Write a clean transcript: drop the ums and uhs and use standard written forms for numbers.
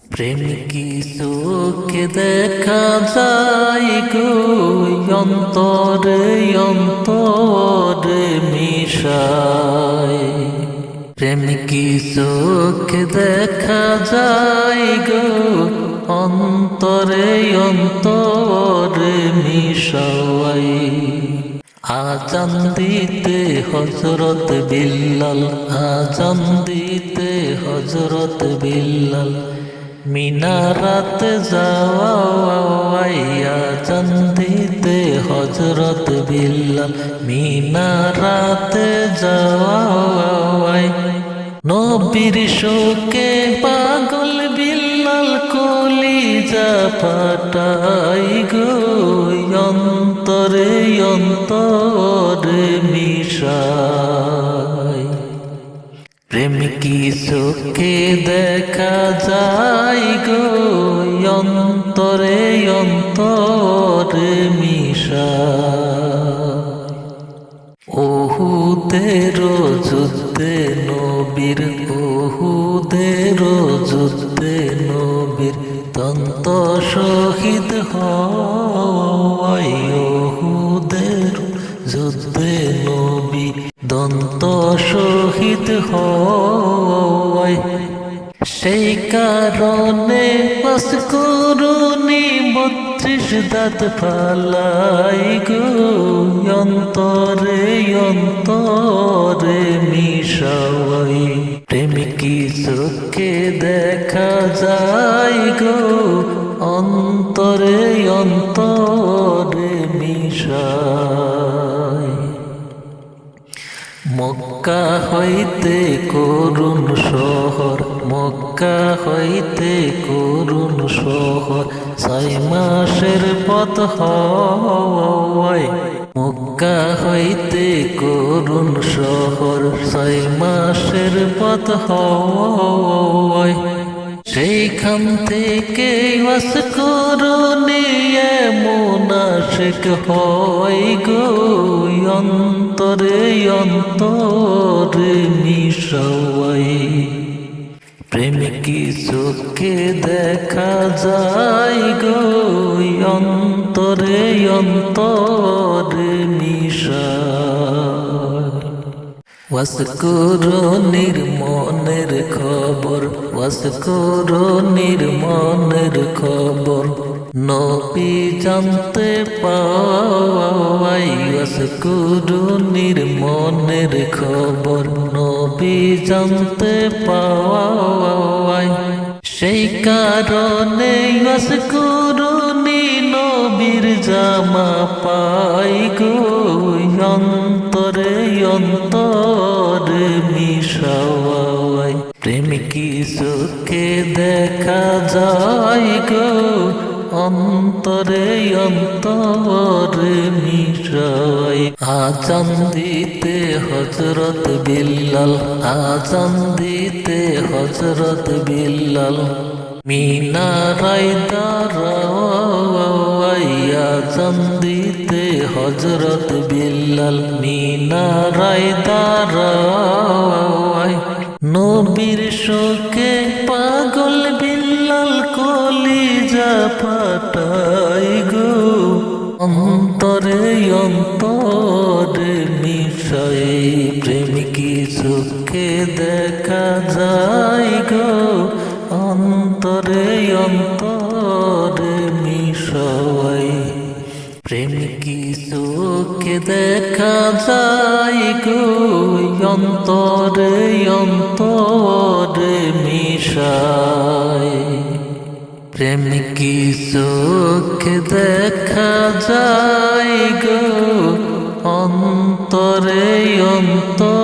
প্রেম কি চোখে দেখা যায় গো, অন্তরে অন্তরে মিশায়। প্রেম কি চোখে দেখা যায় গো, অন্তরে অন্তরে মিশায়। আজান দিতে হযরত বিল্লাল, আজান দিতে হযরত বিল্লাল, মিনারাত যাওয়াই। আজান দিতে হযরত বিল্লাল, মিনারাত যাওয়াই। নবীর শোকে পাগল বিল্লাল, কলিজা ফাটাই গো, অন্তরে অন্তরে মিশায়। প্রেম কি চোখে দেখা যায় গো, অন্তরে অন্তরে মিশায়। ওহুদের যুদ্ধে নবীর, ওহুদের যুদ্ধে নবীর দন্ত শহীদ হয়। ওহুদের যুদ্ধে নবী দন্ত শহীদ হয়। সেই কারণে বাস করুনি ৩২ দাঁত ফালাই গো, অন্তরে অন্তরে মিশাই। প্রেম কি চোখে দেখা যায় গো, অন্তরে অন্তরে মিশাই। মক্কা হইতে করুণ শহর, মক্কা হইতে করুণ শহর, ৬ মাসের পথ হয়। মক্কা হইতে করুণ শহর, ৬ মাসের পথ হয়। সেইখান থেকে বাস করুনি মুনাফিক হয় গো, অন্তরে অন্তরে মিশাই। প্রেম কি চোখে দেখা যায় গো, অন্তরে অন্তরে মিশাই। ওয়াসকরুনির মনের খবর, ওয়াসকরুনির মনের খবর, নবী জানতে পাওয়াই। ওয়াসকরুনির মনের খবর, নবী জানতে পাওয়াই। সেই কারণে ওয়াসকরুনি নবীর জামা পাই গো, অন্তরে অন্তরে মিশাই। প্রেম কি চোখে দেখা যায় গো, অন্তরে অন্তরে মিশাই। আজান দিতে হযরত বিল্লাল, আজান দিতে হযরত বিল্লাল, মিনারায় দাঁড়াই। আজান দিতে হযরত বিল্লাল, মিনারায় দাঁড়াই। নবীর শোকে পাগল বিল্লাল, কলিজা ফাটাই গো, অন্তরে অন্তরে মিশাই। প্রেম কি চোখে দেখা যায় গো, অন্তরে অন্তরে মিশাই। প্রেম কি চোখে দেখা যায় গো, অন্তরে অন্তরে মিশাই। প্রেম কি চোখে দেখা যায় গো, অন্তরে অন্তরে